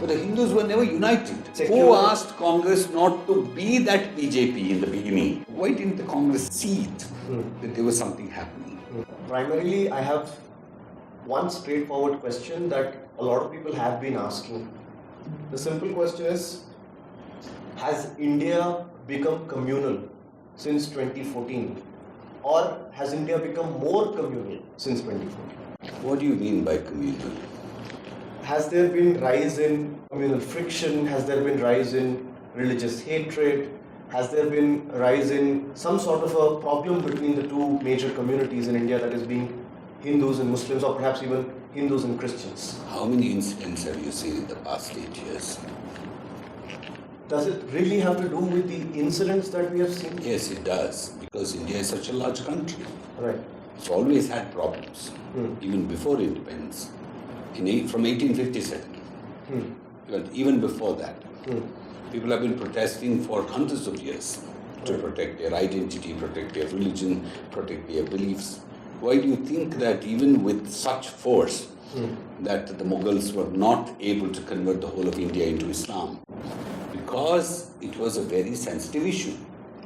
But the Hindus were never united. Secular. Who asked Congress not to be that BJP in the beginning? Why didn't the Congress see it that there was something happening? Primarily, I have one straightforward question that a lot of people have been asking. The simple question is, has India become communal since 2014? Or has India become more communal since 2014? What do you mean by communal? Has there been rise in communal friction? Has there been rise in religious hatred? Has there been rise in some sort of a problem between the two major communities in India, that is being Hindus and Muslims, or perhaps even Hindus and Christians? How many incidents have you seen in the past 8 years? Does it really have to do with the incidents that we have seen? Yes, it does, because India is such a large country. Right. It's always had problems, even before independence. From 1857, but even before that, people have been protesting for hundreds of years to protect their identity, protect their religion, protect their beliefs. Why do you think that even with such force that the Mughals were not able to convert the whole of India into Islam? Because it was a very sensitive issue.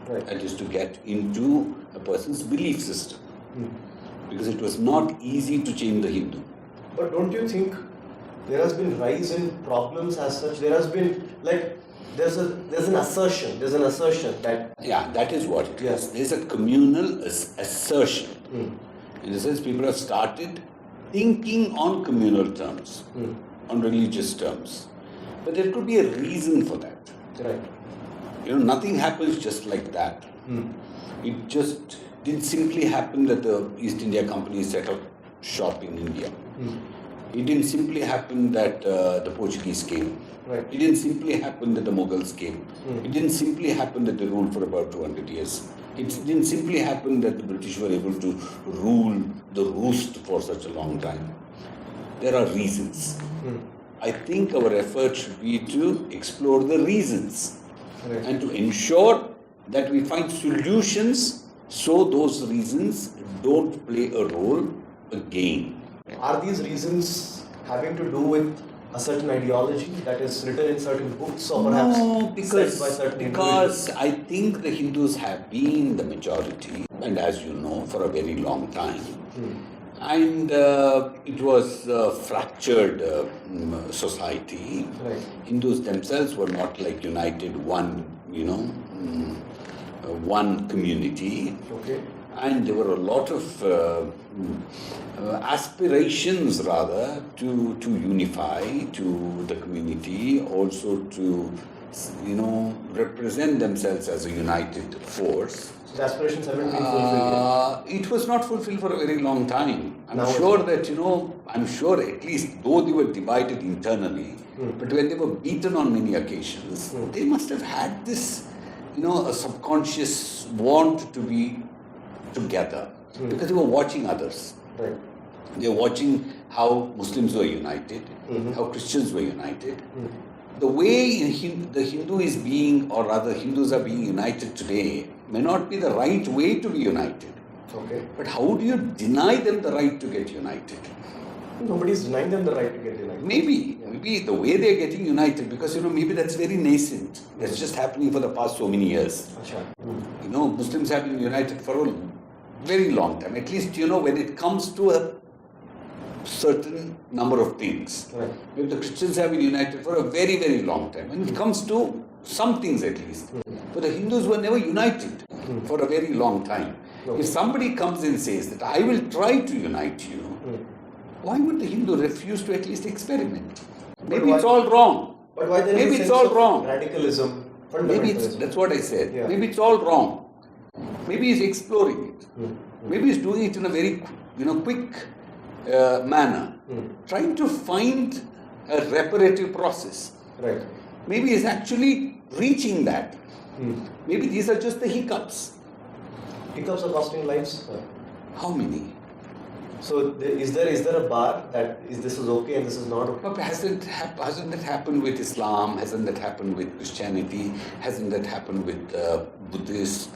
Right. That is to get into a person's belief system. Because it was not easy to change the Hindu. But don't you think there has been rise in problems as such? There has been, like, there's an assertion that... Yeah, that is what it Yes. is. There's a communal assertion. In the sense, people have started thinking on communal terms, on religious terms. But there could be a reason for that. Right. Nothing happens just like that. It just didn't simply happen that the East India Company set up shop in India. It didn't simply happen that the Portuguese came. Right. It didn't simply happen that the Mughals came. It didn't simply happen that they ruled for about 200 years. It didn't simply happen that the British were able to rule the roost for such a long time. There are reasons. I think our effort should be to explore the reasons and to ensure that we find solutions so those reasons don't play a role again. Are these reasons having to do with a certain ideology that is written in certain books, or perhaps said by certain because I think the Hindus have been the majority, and as you know, for a very long time. And it was a fractured society. Right. Hindus themselves were not like united one, one community. Okay. And there were a lot of aspirations, rather, to unify, to the community, also to, represent themselves as a united force. So the aspirations haven't been fulfilled yet. It was not fulfilled for a very long time. I'm Now sure at least, though they were divided internally, but when they were beaten on many occasions, they must have had this, a subconscious want to be together, because they were watching others. Right. They were watching how Muslims were united, how Christians were united. The way the Hindu is being, or rather Hindus are being united today, may not be the right way to be united. Okay. But how do you deny them the right to get united? Nobody is denying them the right to get united. Maybe the way they are getting united, because maybe that's very nascent. That's just happening for the past so many years. Achha. Muslims have been united for a very long time. At least, when it comes to a certain number of things. Right. Maybe the Christians have been united for a very, very long time. When it comes to some things at least. But the Hindus were never united for a very long time. Okay. If somebody comes and says that I will try to unite you, why would the Hindu refuse to at least experiment? Maybe it's all wrong. But why there is Maybe a it's sense all of wrong. radicalism, Maybe fundamentalism? that's what I said. Yeah. Maybe it's all wrong. Maybe he's exploring it. Maybe he's doing it in a very, quick manner, trying to find a reparative process. Right. Maybe he's actually reaching that. Maybe these are just the hiccups. Hiccups are costing lives. How many? So is there a bar that this is okay and this is not okay? But hasn't that happened with Islam? Hasn't that happened with Christianity? Hasn't that happened with Buddhists?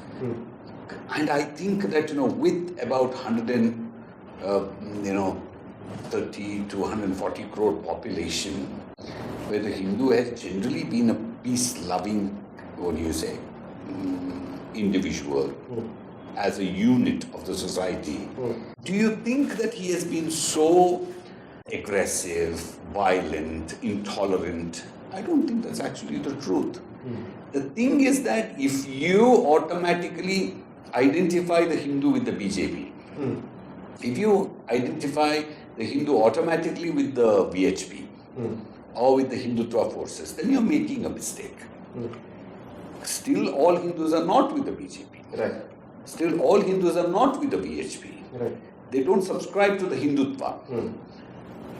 And I think that with about 130 to 140 crore population, where the Hindu has generally been a peace-loving, individual, as a unit of the society. Do you think that he has been so aggressive, violent, intolerant? I don't think that's actually the truth. The thing is that if you automatically identify the Hindu with the BJP, if you identify the Hindu automatically with the VHP or with the Hindutva forces, then you're making a mistake. Still, all Hindus are not with the BJP. Right. Still, all Hindus are not with the VHP. Right. They don't subscribe to the Hindutva.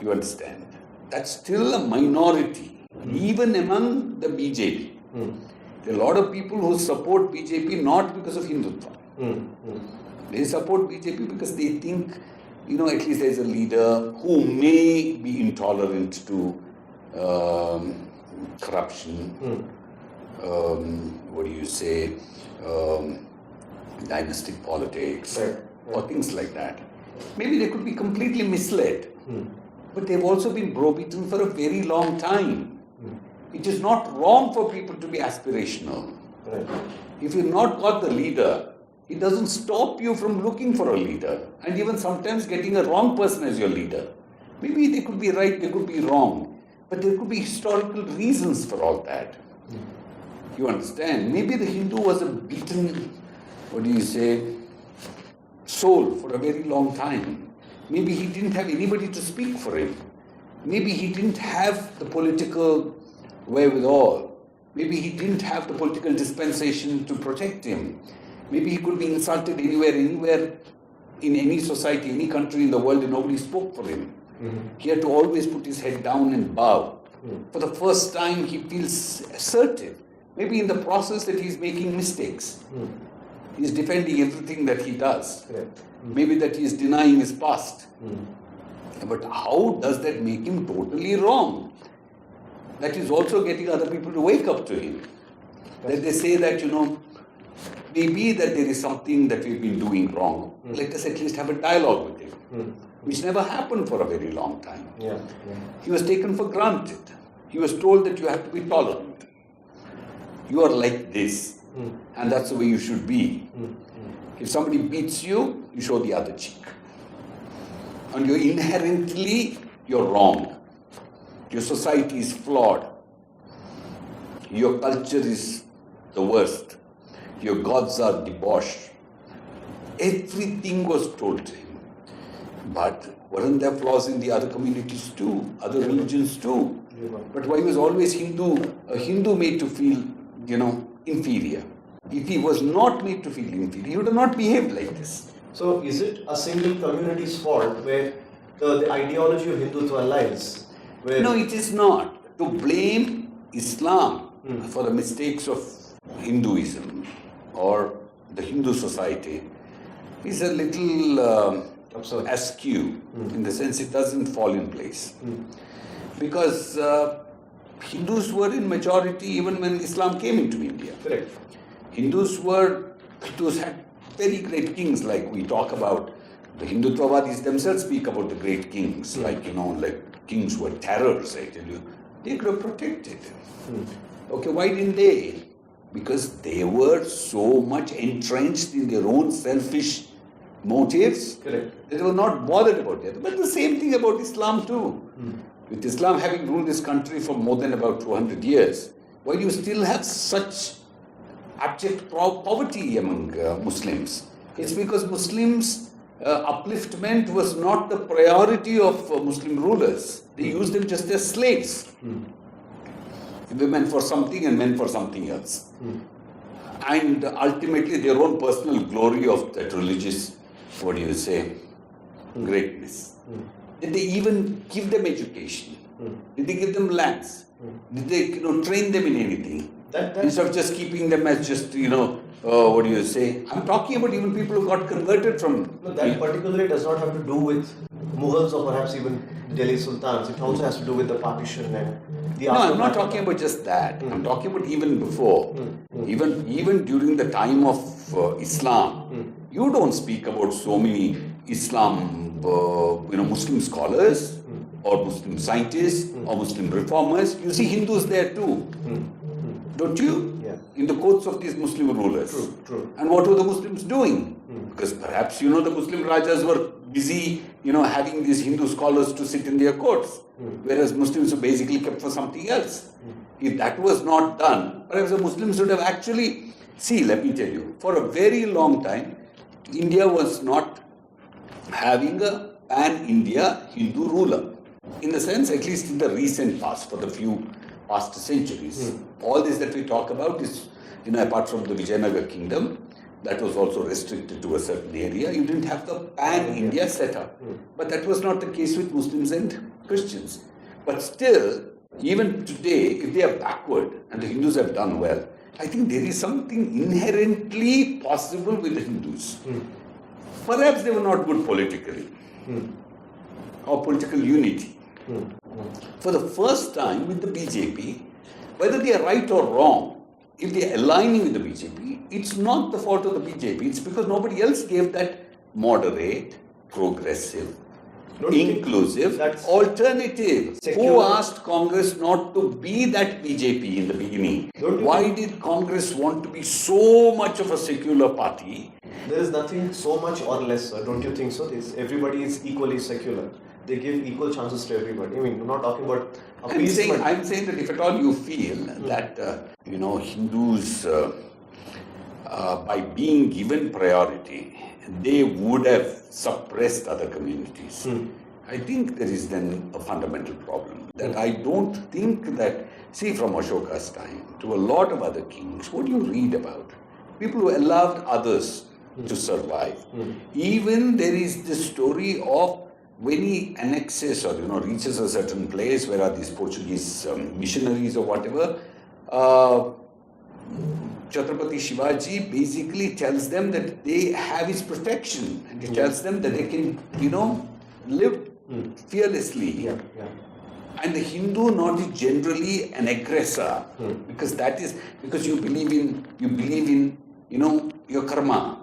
You understand? That's still a minority, even among the BJP. There are a lot of people who support BJP not because of Hindutva. They support BJP because they think, at least there's a leader who may be intolerant to corruption, dynastic politics, or things like that. Maybe they could be completely misled, but they've also been browbeaten for a very long time. It is not wrong for people to be aspirational. Right. If you've not got the leader, it doesn't stop you from looking for a leader, and even sometimes getting a wrong person as your leader. Maybe they could be right, they could be wrong, but there could be historical reasons for all that. You understand? Maybe the Hindu was a beaten, soul for a very long time. Maybe he didn't have anybody to speak for him. Maybe he didn't have the political wherewithal. Maybe he didn't have the political dispensation to protect him. Maybe he could be insulted anywhere, in any society, any country in the world, and nobody spoke for him. He had to always put his head down and bow. For the first time, he feels assertive. Maybe in the process that he's making mistakes. He's defending everything that he does. Maybe that he's denying his past. But how does that make him totally wrong? That is also getting other people to wake up to him. That they say that, maybe that there is something that we've been doing wrong. Let us at least have a dialogue with him. Which never happened for a very long time. He was taken for granted. He was told that you have to be tolerant. You are like this, and that's the way you should be. If somebody beats you, you show the other cheek. And you're wrong. Your society is flawed. Your culture is the worst. Your gods are debauched. Everything was told to him. But weren't there flaws in the other communities too, other religions too? But why was always a Hindu made to feel, inferior? If he was not made to feel inferior, he would have not behaved like this. So is it a single community's fault where the ideology of Hindutva lies? No, it is not. To blame Islam for the mistakes of Hinduism or the Hindu society is a little askew, in the sense it doesn't fall in place. Because Hindus were in majority even when Islam came into India. Correct. Hindus had very great kings, like we talk about. The Hindutvavadis themselves speak about the great kings, like kings were terrors, I tell you. They could have protected. Okay, why didn't they? Because they were so much entrenched in their own selfish motives. Correct. They were not bothered about that. But the same thing about Islam too. With Islam having ruled this country for more than about 200 years, why do you still have such abject poverty among Muslims? It's because Muslims' upliftment was not the priority of Muslim rulers. They used them just as slaves. Women for something and men for something else. And ultimately their own personal glory of that religious, greatness. Did they even give them education? Did they give them lands? Did they train them in anything? Instead of just keeping them as just, I'm talking about even people who got converted from... No, that particularly does not have to do with Mughals or perhaps even Delhi Sultans. It also has to do with the partition and the... No, I'm not talking about just that. I'm talking about even before. Even during the time of Islam, you don't speak about so many Muslim scholars. or Muslim scientists or Muslim reformers, you see Hindus there too. Don't you? Yeah. In the courts of these Muslim rulers. True. And what were the Muslims doing? Because perhaps, the Muslim Rajas were busy, having these Hindu scholars to sit in their courts, whereas Muslims were basically kept for something else. If that was not done, perhaps the Muslims would have actually, let me tell you, for a very long time, India was not having a pan-India Hindu ruler. In the sense, at least in the recent past, for the few past centuries. All this that we talk about is, apart from the Vijayanagar kingdom, that was also restricted to a certain area. You didn't have the pan-India setup. But that was not the case with Muslims and Christians. But still, even today, if they are backward and the Hindus have done well, I think there is something inherently possible with the Hindus. Perhaps they were not good politically or political unity. For the first time with the BJP, whether they are right or wrong, if they are aligning with the BJP, it's not the fault of the BJP. It's because nobody else gave that moderate, progressive, inclusive alternative. Who asked Congress not to be that BJP in the beginning? Why did Congress want to be so much of a secular party? There is nothing so much or less, sir. Don't you think so? Everybody is equally secular. They give equal chances to everybody. I mean, we're not talking about appeasement. I'm saying that if at all you feel that, Hindus, by being given priority, they would have suppressed other communities. I think there is then a fundamental problem. That I don't think that, from Ashoka's time to a lot of other kings, what do you read about? People who allowed others to survive. Even there is this story of when he annexes or reaches a certain place where are these Portuguese missionaries or whatever, Chhatrapati Shivaji basically tells them that they have his protection, and he tells them that they can live fearlessly. And the Hindu not is generally an aggressor because you believe in your karma.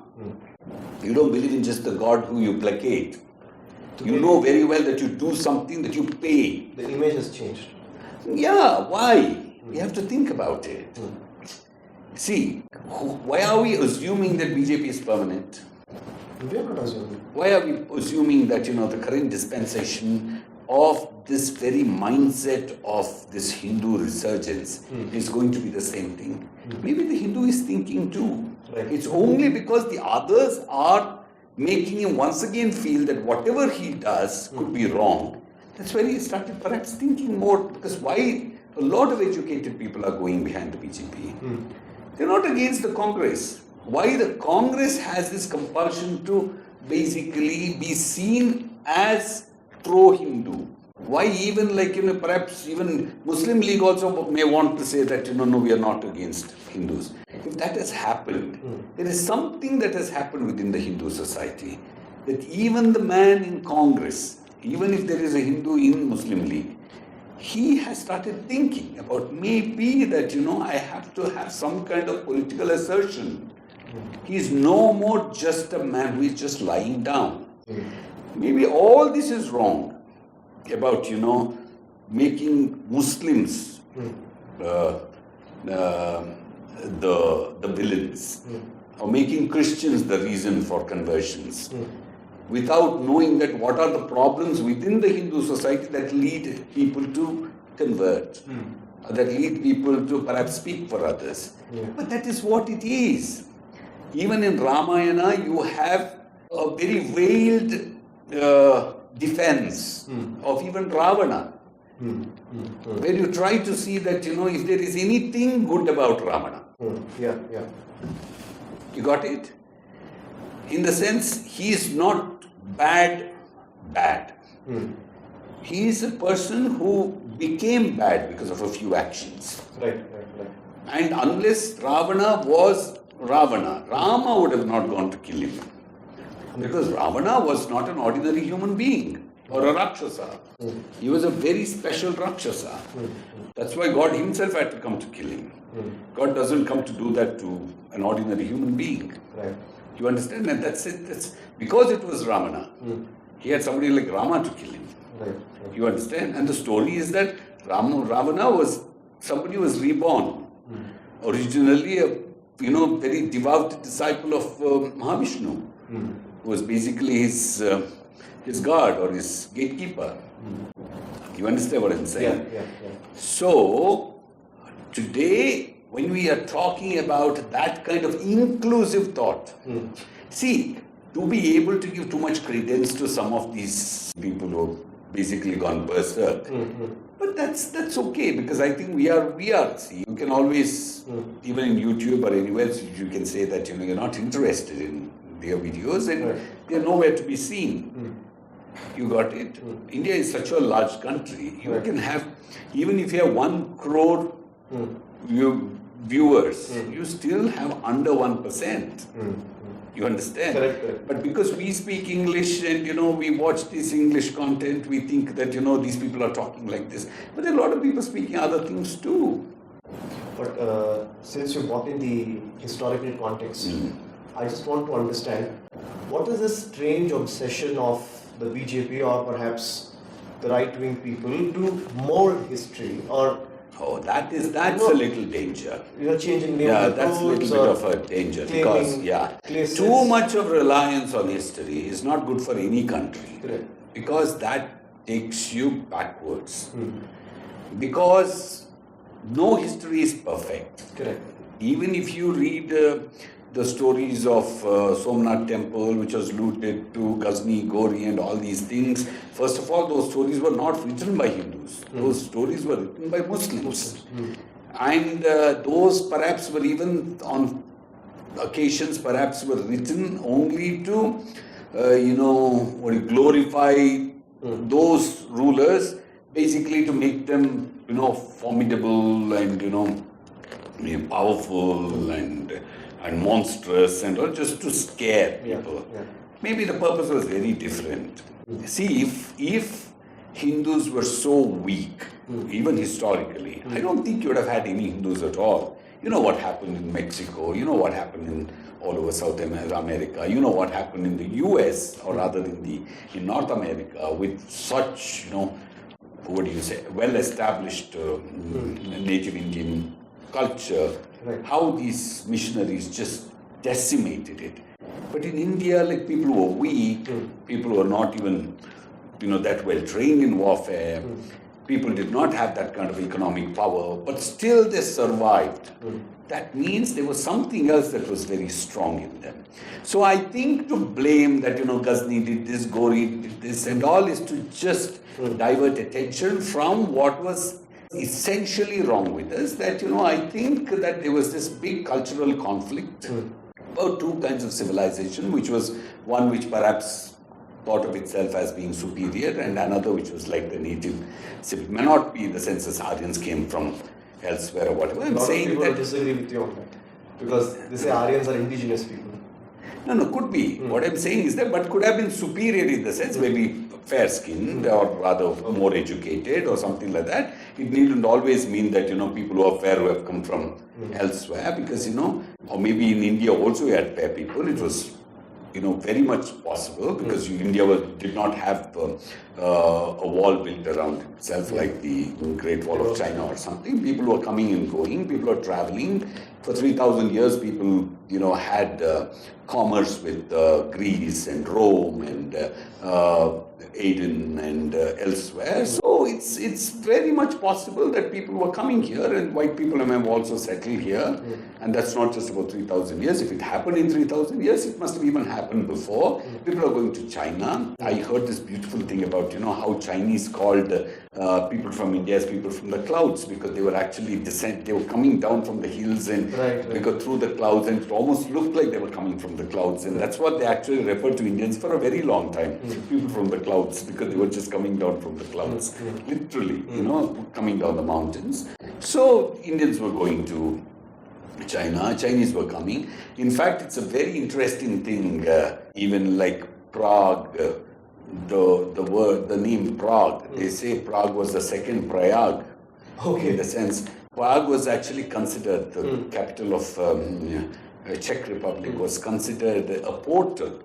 You don't believe in just the God who you placate. You know very well that you do something that you pay. The image has changed. Yeah, why? We have to think about it. Why are we assuming that BJP is permanent? We are not assuming. Why are we assuming that, the current dispensation of this very mindset of this Hindu resurgence is going to be the same thing? Maybe the Hindu is thinking too. Right. It's only because the others are making him once again feel that whatever he does could be wrong. That's where he started perhaps thinking more, because why a lot of educated people are going behind the BJP. They're not against the Congress. Why the Congress has this compulsion to basically be seen as pro-Hindu. Why even perhaps even Muslim League also may want to say that, no, we are not against Hindus. If that has happened, there is something that has happened within the Hindu society, that even the man in Congress, even if there is a Hindu in Muslim League, he has started thinking about maybe that, I have to have some kind of political assertion. He is no more just a man who is just lying down. Maybe all this is wrong about, making Muslims the villains, or making Christians the reason for conversions, without knowing that what are the problems within the Hindu society that lead people to convert, that lead people to perhaps speak for others. But that is what it is. Even in Ramayana, you have a very veiled defense of even Ravana, where you try to see that, if there is anything good about Ravana. You got it? In the sense, he is not bad. He is a person who became bad because of a few actions. Right. And unless Ravana was Ravana, Rama would have not gone to kill him. Because Ravana was not an ordinary human being or a Rakshasa. He was a very special Rakshasa. That's why God himself had to come to kill him. God doesn't come to do that to an ordinary human being. Right. You understand? And that's it. That's because it was Ravana. He had somebody like Rama to kill him. Right. You understand? And the story is that Ravana was somebody who was reborn. Originally a very devout disciple of Mahavishnu, who was basically his guard or his gatekeeper. You understand what I'm saying? Yeah. So, today, when we are talking about that kind of inclusive thought, see, to be able to give too much credence to some of these people who have basically gone berserk, but that's okay, because I think we are. See, you can always, even in YouTube or anywhere, you can say that you're not interested in their videos and they're nowhere to be seen. You got it? India is such a large country. You can have, even if you have 1 crore viewers, you still have under 1%. You understand? Correct. But because we speak English and we watch this English content, we think that these people are talking like this. But there are a lot of people speaking other things too. But since you brought in the historical context, I just want to understand, what is this strange obsession of the BJP or perhaps the right-wing people to mold history? Or that's a little danger. Changing names. Yeah, that's a little bit of a danger, because too much of reliance on history is not good for any country. Correct. Because that takes you backwards. Because no history is perfect. Correct. Even if you read the stories of Somnath temple, which was looted, to Ghazni, Gori and all these things, first of all, those stories were not written by Hindus. Those stories were written by Muslims. And those perhaps were even on occasions perhaps were written only to, glorify those rulers, basically to make them, formidable and, powerful and monstrous and all, just to scare people. Maybe the purpose was very different. See, if Hindus were so weak, even historically, I don't think you would have had any Hindus at all. You know what happened in Mexico, you know what happened in all over South America, you know what happened in the US, or rather in North America, with such, well-established native Indian culture, how these missionaries just decimated it. But in India, like, people who are weak, people who are not even, that well trained in warfare, people did not have that kind of economic power, but still they survived. That means there was something else that was very strong in them. So I think to blame that, Ghazni did this, Gori did this and all, is to just divert attention from what was essentially wrong with us. That, I think that there was this big cultural conflict about two kinds of civilization, which was one which perhaps thought of itself as being superior, and another which was like the native. It may not be in the sense that Aryans came from elsewhere or whatever. I'm saying that. I disagree with you on that, because they say Aryans are indigenous people. No, could be. What I'm saying is that, but could have been superior in the sense, maybe fair-skinned or rather more educated or something like that. It needn't always mean that, people who are fair who have come from elsewhere, because, or maybe in India also you had fair people. It was, very much possible, because India did not have a wall built around itself like the Great Wall of China or something. People were coming and going, people were traveling. For 3,000 years, people, had commerce with Greece and Rome and Aden and elsewhere. So it's very much possible that people were coming here, and white people have also settled here. And that's not just about 3,000 years. If it happened in 3,000 years, it must have even happened before. People are going to China. I heard this beautiful thing about, how Chinese called people from India as people from the clouds, because they were actually they were coming down from the hills and they go through the clouds, and it almost looked like they were coming from the clouds. And that's what they actually referred to Indians for a very long time. People from the clouds, because they were just coming down from the clouds. Literally, coming down the mountains. So Indians were going to China, Chinese were coming. In fact, it's a very interesting thing, even like Prague, the name Prague, they say Prague was the second Prayag. In the sense, Prague was actually considered the capital of Czech Republic was considered a portal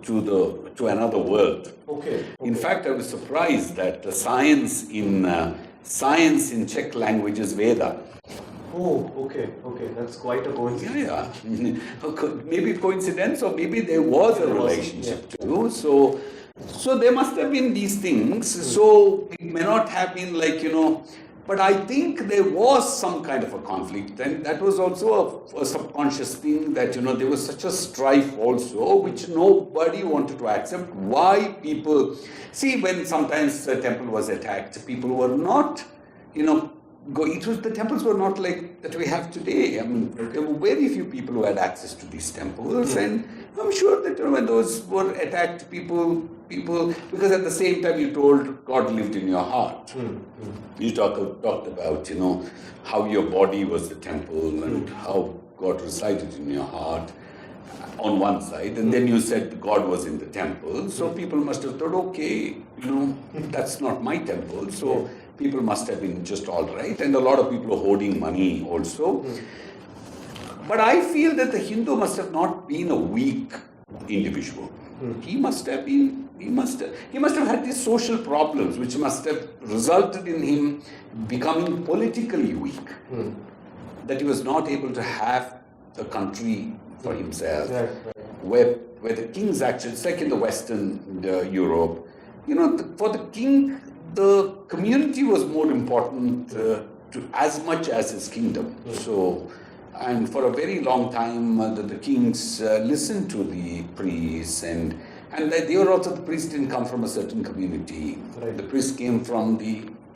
to another world. Okay. In fact, I was surprised that the science in Czech language is Veda. Oh, okay. That's quite a coincidence. Yeah. Maybe coincidence, or maybe there was a relationship too. So there must have been these things. So it may not have been like, but I think there was some kind of a conflict, and that was also a subconscious thing that, there was such a strife also, which nobody wanted to accept. Why people, see, when sometimes the temple was attacked, people were not, the temples were not like that we have today. I mean, there were very few people who had access to these temples, and I'm sure that when those were attacked, people, because at the same time you told God lived in your heart. You talked about, how your body was the temple and how God resided in your heart on one side, and then you said God was in the temple. So people must have thought, okay, that's not my temple. So people must have been just all right, and a lot of people are hoarding money also. But I feel that the Hindu must have not been a weak individual. He must have had these social problems which must have resulted in him becoming politically weak. That he was not able to have a country for himself. Where the kings actually, it's like in the Western Europe, for the king, the community was more important to as much as his kingdom. So, and for a very long time, the kings listened to the priests, and they were also, the priests didn't come from a certain community. Right. The priests came from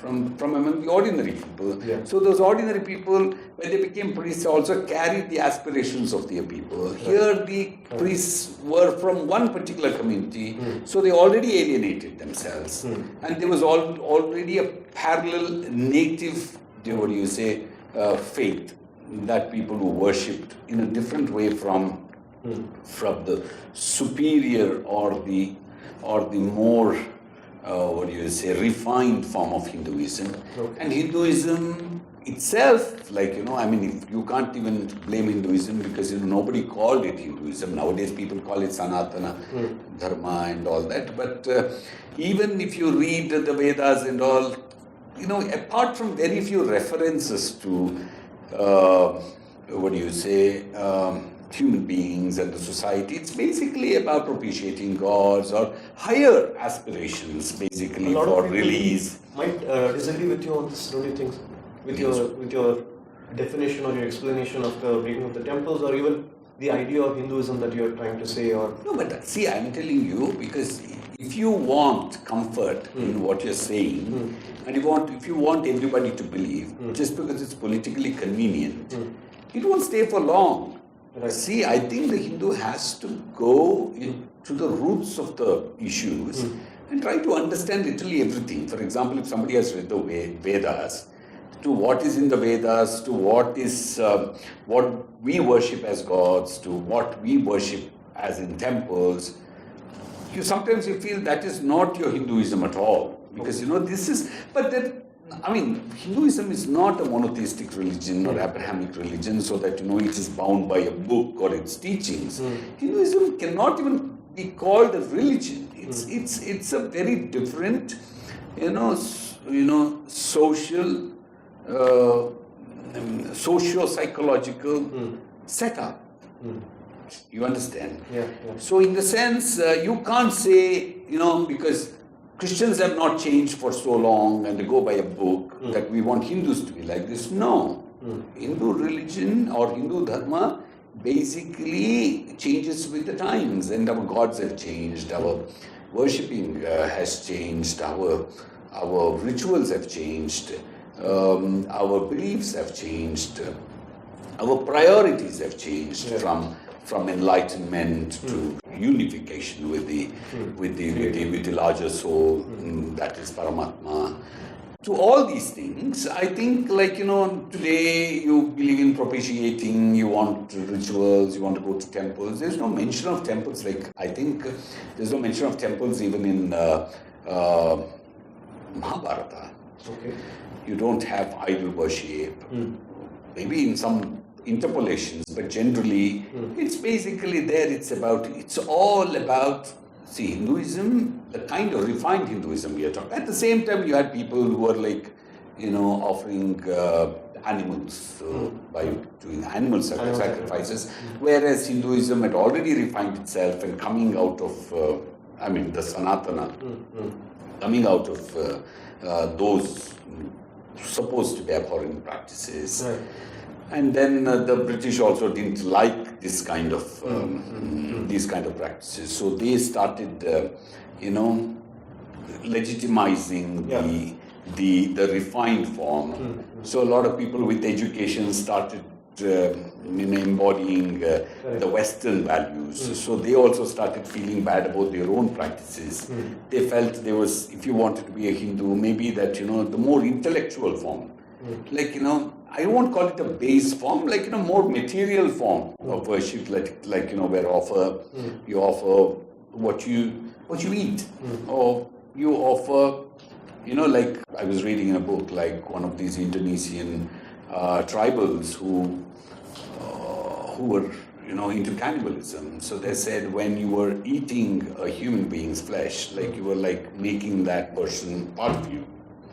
among the ordinary people. So those ordinary people, when they became priests, also carried the aspirations of their people. Here the priests were from one particular community, so they already alienated themselves. And there was already a parallel native, faith that people who worshipped in a different way from the superior or the more refined form of Hinduism. And Hinduism itself, if you can't even blame Hinduism because nobody called it Hinduism. Nowadays people call it Sanatana Dharma and all that. But even if you read the Vedas and all, apart from very few references to human beings and the society, it's basically about propitiating gods or higher aspirations, basically, for release. Might disagree with you on this, don't you think? With your definition or your explanation of the breaking of the temples, or even the idea of Hinduism that you're trying to say, or no, but see, I'm telling you, because if you want comfort in what you're saying, and if you want everybody to believe, just because it's politically convenient, it won't stay for long. Right. See, I think the Hindu has to go to the roots of the issues and try to understand literally everything. For example, if somebody has read the Vedas, to what is in the Vedas, to what is what we worship as gods, to what we worship as in temples, sometimes you feel that is not your Hinduism at all. Because, this is, Hinduism is not a monotheistic religion or Abrahamic religion, so that, it is bound by a book or its teachings. Hinduism cannot even be called a religion. It's a very different, social, socio-psychological setup. You understand? Yeah. So in the sense, you can't say, because Christians have not changed for so long and they go by a book that we want Hindus to be like this. No. Hindu religion or Hindu dharma basically changes with the times, and our gods have changed, our worshipping has changed, our rituals have changed, our beliefs have changed, our priorities have changed from enlightenment to unification with the larger soul, that is Paramatma. To all these things, I think, today you believe in propitiating, you want rituals, you want to go to temples. There's no mention of temples. I think there's no mention of temples even in Mahabharata. Okay. You don't have idol worship. Maybe in some interpolations, but generally it's basically there. It's all about, see, Hinduism, the kind of refined Hinduism we are talking. At the same time, you had people who were like, offering animals by doing animal sacrifices, whereas Hinduism had already refined itself and coming out of, the Sanatana, coming out of those supposed to be abhorrent practices. Right. And then the British also didn't like this kind of these kind of practices, so they started, legitimizing the refined form. So a lot of people with education started embodying the Western values. So they also started feeling bad about their own practices. They felt there was, if you wanted to be a Hindu, maybe that, the more intellectual form, like, I won't call it a base form, like, more material form of worship, like where you offer what you eat, or you offer, like I was reading in a book, like one of these Indonesian tribals who were, into cannibalism. So they said when you were eating a human being's flesh, like you were like making that person part of you.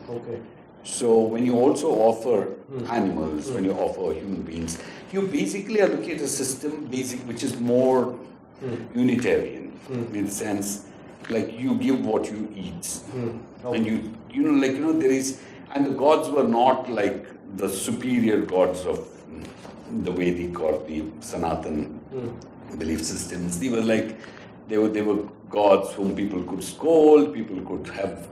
Okay. So when you also offer animals, when you offer human beings, you basically are looking at a system which is more Unitarian in the sense, like you give what you eat, and there is, and the gods were not like the superior gods of the Vedic or the Sanatan belief systems. They were like, they were gods whom people could scold, people could have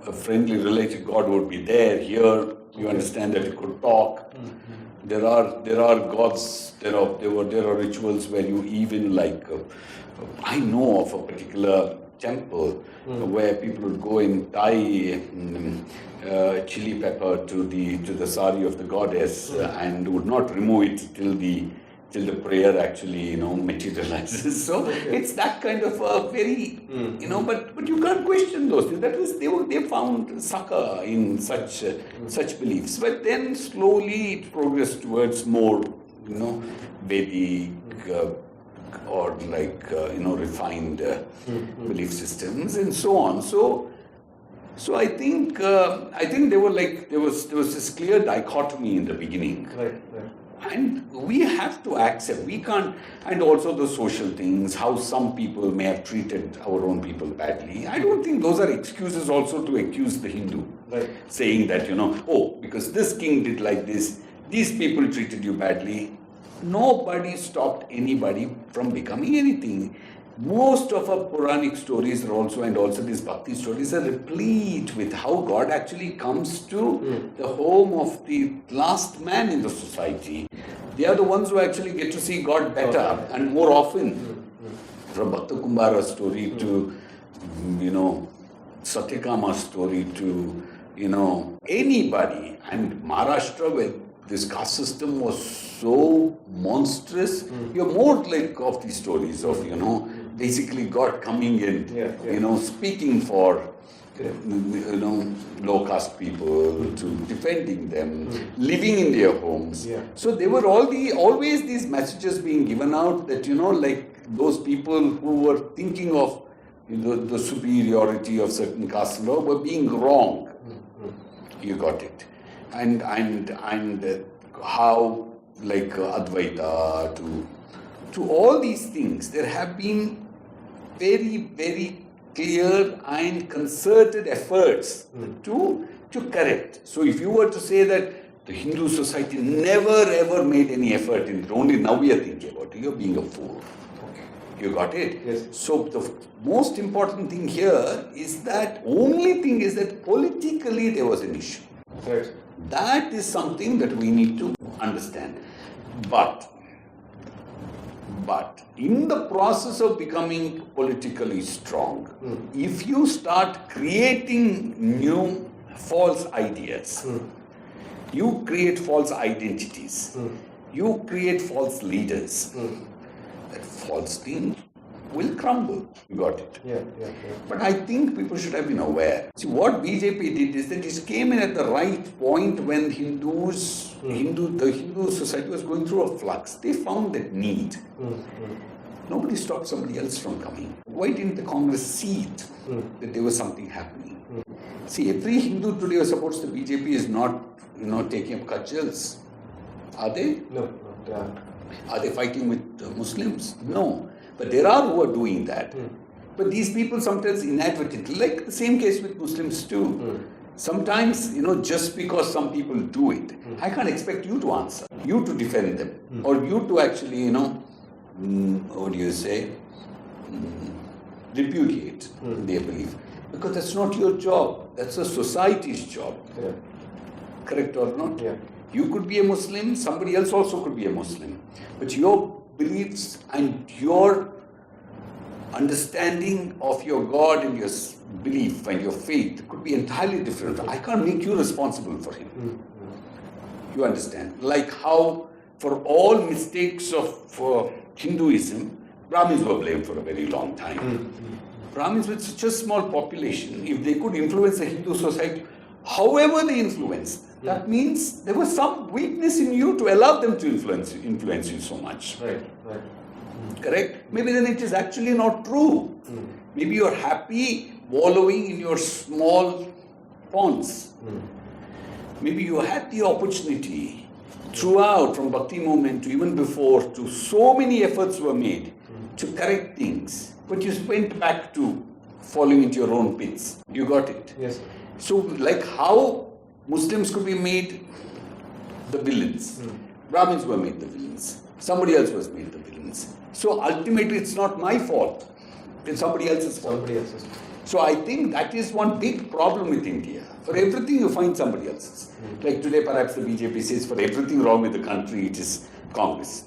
a friendly related god would be there. Here, you understand that you could talk. There are gods. There are rituals where you even like. I know of a particular temple where people would go and tie chili pepper to the sari of the goddess and would not remove it till the prayer actually materializes. So it's that kind of a very but you can't question those things. That was they found succor in such beliefs. But then slowly it progressed towards more Vedic or like refined belief systems and so on. So I think they were like there was this clear dichotomy in the beginning. Right. And we have to accept, we can't, and also the social things, how some people may have treated our own people badly. I don't think those are excuses also to accuse the Hindu, saying that, because this king did like this, these people treated you badly. Nobody stopped anybody from becoming anything. Most of our Puranic stories are also, and also these Bhakti stories are replete with how God actually comes to the home of the last man in the society. They are the ones who actually get to see God better and more often. From Bhakta Kumbhara's story to, Satyakama's story to, anybody. And Maharashtra, where this caste system was so monstrous, you're more like of these stories of, basically God coming in, speaking for, low caste people, to defending them, living in their homes. Yeah. So there were always these messages being given out that, like those people who were thinking of the superiority of certain caste law were being wrong. You got it. And how, like Advaita, to all these things, there have been very, very clear and concerted efforts to correct. So if you were to say that the Hindu society never ever made any effort in it, only now we are thinking about it, you're being a fool. You got it? Yes. So the most important thing here is that politically there was an issue. Right. That is something that we need to understand. But in the process of becoming politically strong, if you start creating new false ideas, you create false identities, you create false leaders, that false thing will crumble. You got it? Yeah. But I think people should have been aware. See, what BJP did is that it came in at the right point when Hindus the Hindu society was going through a flux. They found that need. Nobody stopped somebody else from coming. Why didn't the Congress see it, that there was something happening? See, every Hindu today who supports the BJP is not, taking up cudgels. Are they? No, they aren't. Are they fighting with Muslims? No. But there are who are doing that. But these people sometimes inadvertently, like the same case with Muslims too. Sometimes, just because some people do it, I can't expect you to answer, you to defend them, or you to actually, what do you say, repudiate their belief. Because that's not your job, that's a society's job. Yeah. Correct or not? Yeah. You could be a Muslim, somebody else also could be a Muslim. But your beliefs and your understanding of your God and your belief and your faith could be entirely different. I can't make you responsible for him. You understand? Like how for all mistakes of Hinduism, Brahmins were blamed for a very long time. Brahmins with such a small population, if they could influence the Hindu society, however they influenced, that means there was some weakness in you to allow them to influence you so much. Right. Correct? Maybe then it is actually not true. Maybe you're happy wallowing in your small ponds. Maybe you had the opportunity throughout, from Bhakti movement to even before, to so many efforts were made to correct things, but you went back to falling into your own pits. You got it? Yes. So, like how Muslims could be made the villains, Brahmins were made the villains, somebody else was made the villains. So ultimately it's not my fault, it's somebody else's fault. So I think that is one big problem with India. For everything you find somebody else's. Like today perhaps the BJP says for everything wrong with the country it is Congress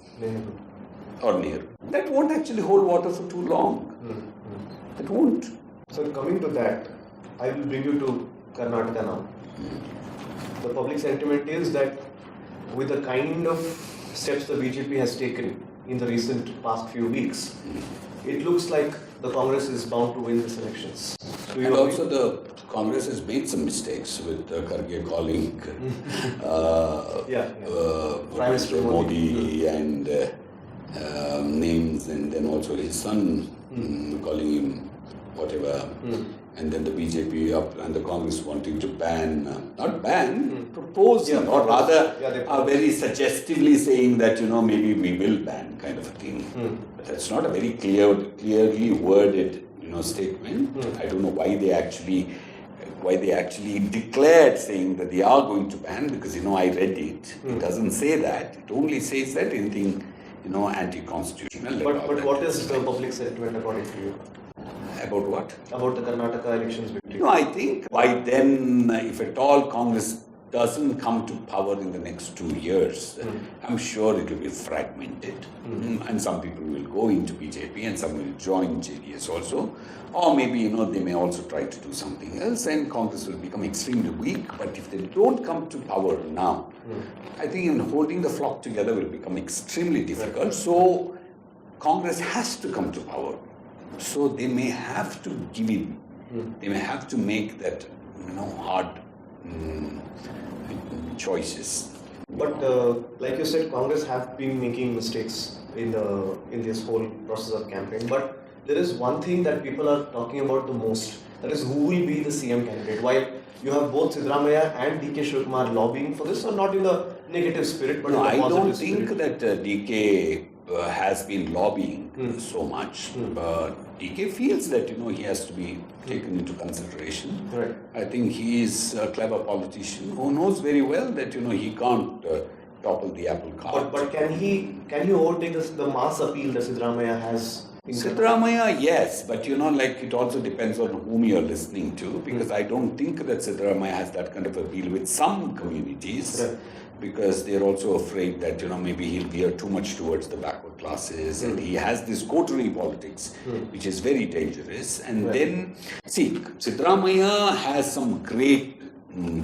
or Nehru. That won't actually hold water for too long. It won't. So coming to that, I will bring you to Karnataka now. The public sentiment is that with the kind of steps the BJP has taken in the past few weeks, it looks like the Congress is bound to win these elections. And also the Congress has made some mistakes with Kharge calling Prime Minister Modi and names, and then also his son calling him whatever. And then the BJP up and the Congress wanting to propose, or rather are very suggestively saying that, maybe we will ban kind of a thing. But that's not a very clearly worded, statement. I don't know why they actually declared saying that they are going to ban, because, I read it. It doesn't say that. It only says that anything, anti-constitutional. But what is the public sentiment according to you? About what? About the Karnataka elections victory. I think by then, if at all Congress doesn't come to power in the next 2 years, I'm sure it will be fragmented. And some people will go into BJP and some will join JDS also. Or maybe, they may also try to do something else and Congress will become extremely weak. But if they don't come to power now, I think even holding the flock together will become extremely difficult. So Congress has to come to power. So they may have to give in. They may have to make that, hard choices. But like you said, Congress have been making mistakes in this whole process of campaign. But there is one thing that people are talking about the most. That is, who will be the CM candidate? While you have both Siddaramaiah and DK Shivakumar lobbying for this, so not in the negative spirit, but in the positive spirit. I don't think that DK has been lobbying so much. DK feels that he has to be taken into consideration. Right. I think he is a clever politician who knows very well that he can't topple the apple cart. But can he overtake the mass appeal that Siddaramaiah has? Siddaramaiah, yes, but it also depends on whom you're listening to, because I don't think that Siddaramaiah has that kind of appeal with some communities. Right. Because they're also afraid that, maybe he'll veer too much towards the backward classes, and he has this coterie politics, which is very dangerous. And then, Siddaramaiah has some great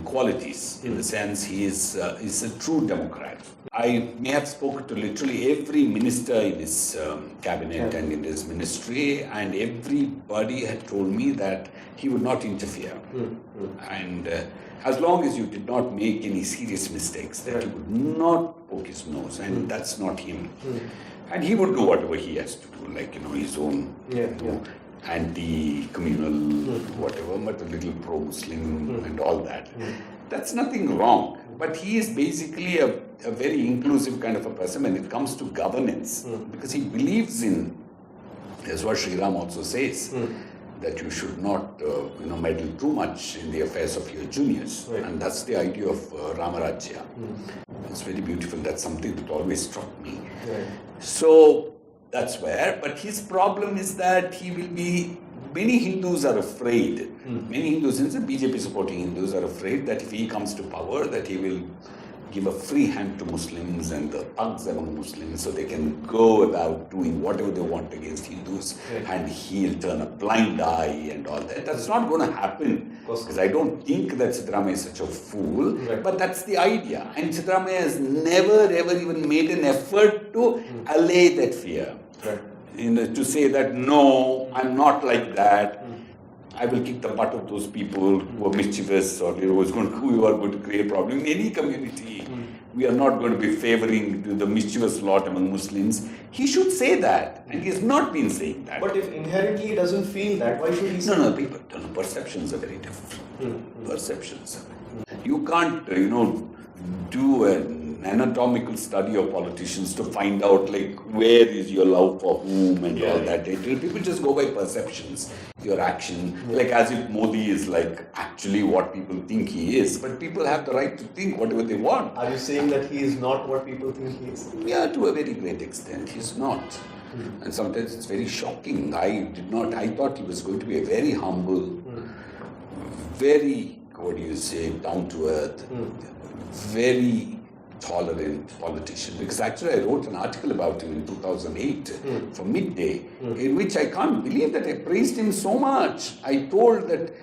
qualities, in the sense he is a true Democrat. I may have spoken to literally every minister in his cabinet and in his ministry, and everybody had told me that he would not interfere. And as long as you did not make any serious mistakes, that he would not poke his nose, and that's not him. And he would do whatever he has to do, like, his own anti-communal whatever, but a little pro-Muslim and all that. That's nothing wrong. But he is basically a very inclusive kind of a person when it comes to governance, because he believes in, that's what Sri Ram also says, that you should not meddle too much in the affairs of your juniors. And that's the idea of Ramarajya. It's very beautiful. That's something that always struck me. So that's where, but his problem is that he will be, many Hindus are afraid, many Hindus, the BJP supporting Hindus are afraid that if he comes to power, that he will give a free hand to Muslims and the thugs among Muslims so they can go about doing whatever they want against Hindus, and he'll turn a blind eye and all that. That's not going to happen, because I don't think that Siddaramaiah is such a fool, but that's the idea. And Siddaramaiah has never ever even made an effort to allay that fear. To say that, no, I'm not like that. I will kick the butt of those people who are mischievous or who are going to create a problem in any community. We are not going to be favoring the mischievous lot among Muslims. He should say that, and he has not been saying that. But if inherently he doesn't feel that, why should he say No, people, perceptions are very different. Perceptions. You can't, do an anatomical study of politicians to find out, like, where is your love for whom and all that. People just go by perceptions, your action, like as if Modi is like actually what people think he is. But people have the right to think whatever they want. Are you saying that he is not what people think he is? Yeah, to a very great extent, he's not. And sometimes it's very shocking. I thought he was going to be a very humble, very, down to earth, very tolerant politician, because actually I wrote an article about him in 2008 for Midday, in which I can't believe that I praised him so much. I told that,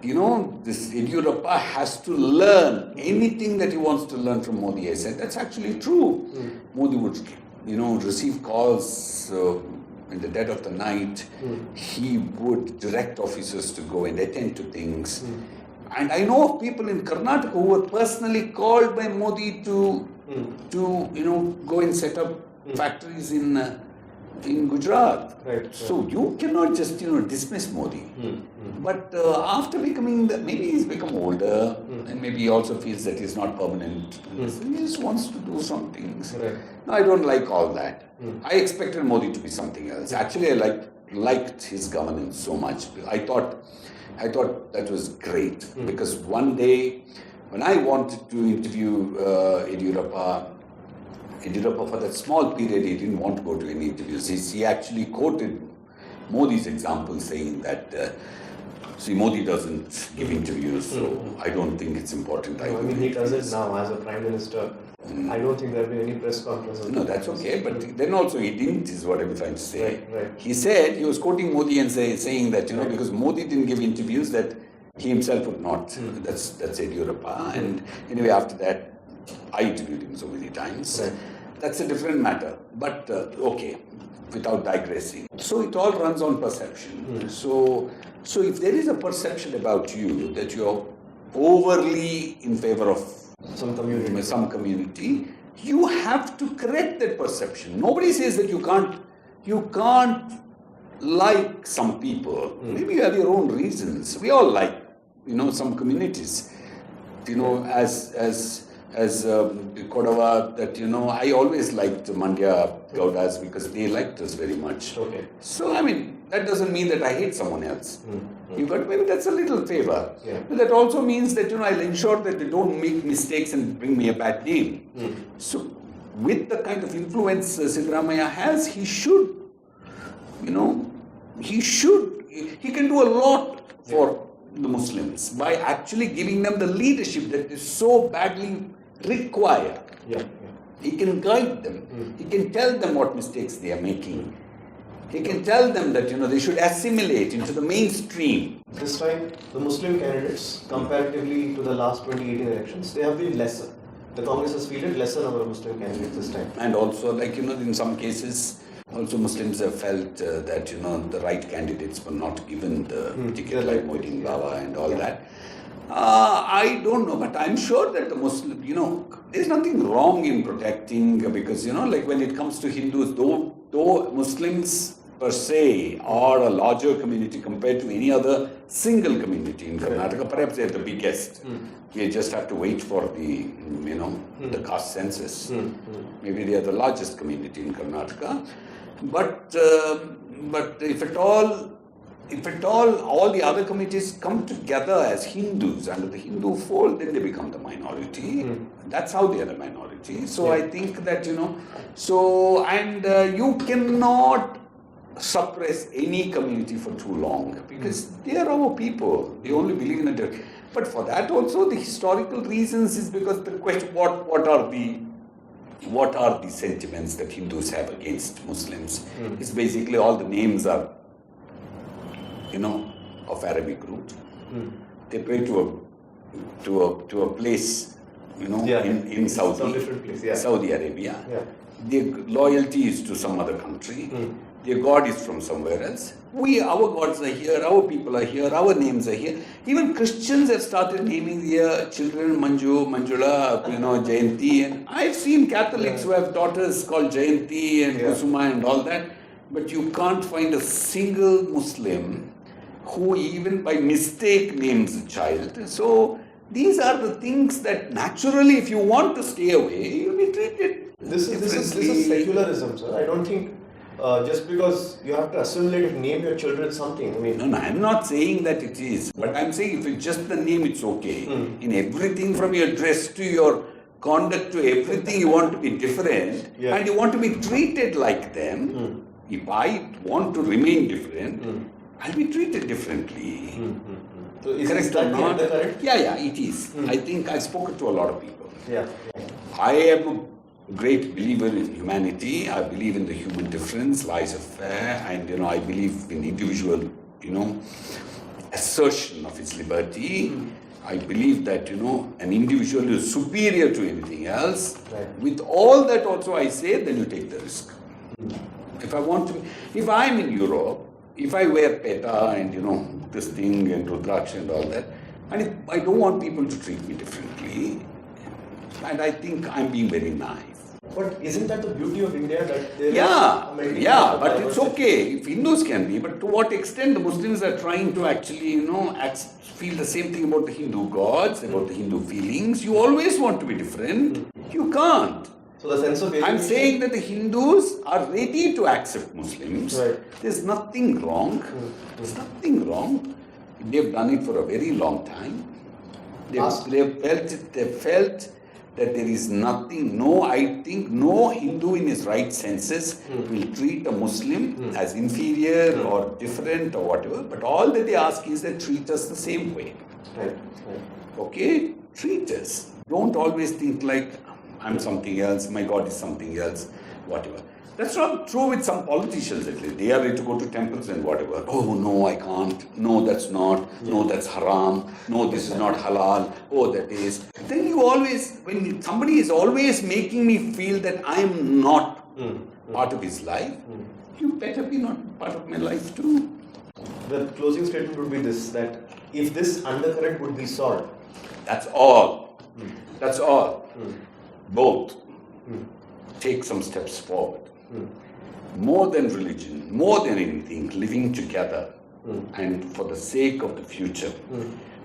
this Yediyurappa has to learn anything that he wants to learn from Modi. I said, that's actually true. Modi would, receive calls in the dead of the night. He would direct officers to go and attend to things. And I know of people in Karnataka who were personally called by Modi to go and set up factories in Gujarat. So you cannot just dismiss Modi. But after becoming, maybe he's become older, and maybe he also feels that he's not permanent. He just wants to do some things. No, I don't like all that. I expected Modi to be something else. Actually, I liked his governance so much. I thought that was great, because one day when I wanted to interview Yediyurappa for that small period, he didn't want to go to any interviews. He actually quoted Modi's example, saying that, Modi doesn't give interviews, so I don't think it's important. He does it now as a Prime Minister. I don't think there will be any press conference. No, that's okay, but then also he didn't, is what I'm trying to say. He said, he was quoting Modi and saying that, because Modi didn't give interviews, that he himself would not. That's Yediyurappa. And anyway, after that, I interviewed him so many times. That's a different matter. But okay, without digressing. So it all runs on perception. So if there is a perception about you that you're overly in favor of some community, you have to correct that perception. Nobody says that you can't like some people. Maybe you have your own reasons. We all like, some communities. As Kodava, that, I always liked Mandya Gaudas because they liked us very much. So, that doesn't mean that I hate someone else. But maybe that's a little favor. But that also means that, I'll ensure that they don't make mistakes and bring me a bad name. So, with the kind of influence Siddaramaiah has, he can do a lot for the Muslims by actually giving them the leadership that is so badly required. He can guide them. He can tell them what mistakes they are making. He can tell them that, they should assimilate into the mainstream. This time, the Muslim candidates, comparatively to the last 2018 elections, they have been lesser. the Congress has fielded lesser number of Muslim candidates this time. And also, like, in some cases, also Muslims have felt that, the right candidates were not given the ticket, like Moeddin Baba and all that. I don't know, but I'm sure that the Muslim, there's nothing wrong in protecting, because, like when it comes to Hindus, though Muslims per se are a larger community compared to any other single community in Karnataka, perhaps they're the biggest. We just have to wait for the, the caste census. Maybe they are the largest community in Karnataka. But if at all, all the other communities come together as Hindus under the Hindu fold, then they become the minority. That's how they are the minority. So I think that, you cannot suppress any community for too long, because they are our people. They only believe in it. But for that also, the historical reasons is because the question, what are the sentiments that Hindus have against Muslims? It's basically all the names are, of Arabic root. They pray to a place, in Saudi Arabia. Their loyalty is to some other country. Their God is from somewhere else. Our gods are here, our people are here, our names are here. Even Christians have started naming their children Manju, Manjula, Jayanti. And I've seen Catholics who have daughters called Jayanti and Kusuma and all that. But you can't find a single Muslim who even by mistake names a child. So these are the things that naturally, if you want to stay away, you'll be treated. This is secularism, sir. I don't think just because you have to assimilate and name your children something. No, I'm not saying that it is. But I'm saying if it's just the name, it's okay. In everything from your dress to your conduct to everything, you want to be different. And you want to be treated like them. If I want to remain different, I'll be treated differently. So is that not correct? Yeah, it is. I think I've spoken to a lot of people. I am a great believer in humanity. I believe in the human difference, lies affair, and I believe in individual, assertion of his liberty. I believe that, an individual is superior to anything else. With all that also I say, then you take the risk. If I'm in Europe, if I wear peta and, this thing and Rudraksh and all that, and if I don't want people to treat me differently, and I think I'm being very naive. But isn't that the beauty of India, that there is but it's okay if Hindus can be, but to what extent the Muslims are trying to actually, feel the same thing about the Hindu gods, about the Hindu feelings. You always want to be different. You can't. So the sense of I'm saying that the Hindus are ready to accept Muslims. There's nothing wrong. There's nothing wrong. They've done it for a very long time. They felt that there is nothing, I think no Hindu in his right senses will treat a Muslim as inferior or different or whatever, but all that they ask is that treat us the same way. Okay? Treat us. Don't always think like, I'm something else, my God is something else, whatever. That's not true with some politicians at least. They are ready to go to temples and whatever. Oh, no, I can't. No, that's not. No, that's haram. No, this is not halal. Oh, that is. Then you always, when somebody is always making me feel that I'm not part of his life, you better be not part of my life too. The closing statement would be this, that if this undercurrent would be solved. That's all. That's all. Both. Take some steps forward. More than religion, more than anything, living together and for the sake of the future.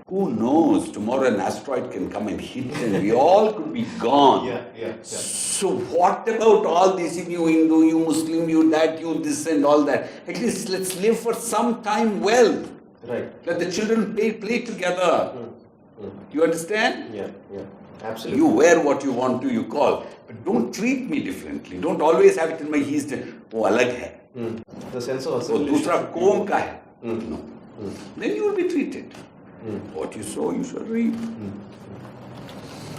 Who knows, tomorrow an asteroid can come and hit and we all could be gone. So what about all this, you Hindu, you Muslim, you that, you this and all that? At least let's live for some time well. Let the children play together. You understand? Absolutely. You wear what you want to, you call. But don't treat me differently. Don't always have it in my he's oh, alag hai. The sense of assimilation. Dusra kaum ka hai. No. Then you will be treated. What you sow, you shall reap.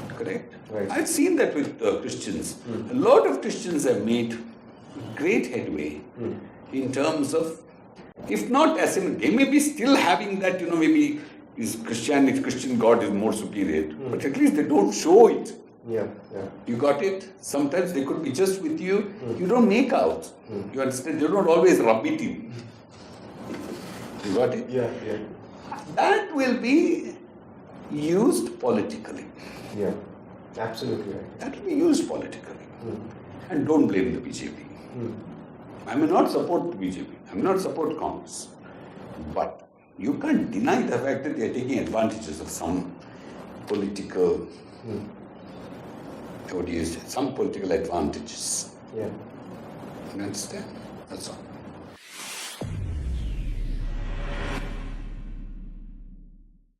Correct? I've seen that with Christians. A lot of Christians have made great headway in terms of, if not assimilation, they may be still having that, maybe Christian God is more superior, but at least they don't show it. Yeah, yeah. You got it? Sometimes they could be just with you. You don't make out. You understand? You don't always rub it in. You got it? Yeah, yeah. That will be used politically. Yeah, absolutely right. That will be used politically. And don't blame the BJP. I may not support the BJP. I may not support Congress. But you can't deny the fact that they are taking advantages of some political, what do you say, some political advantages. Yeah. You understand? That's all.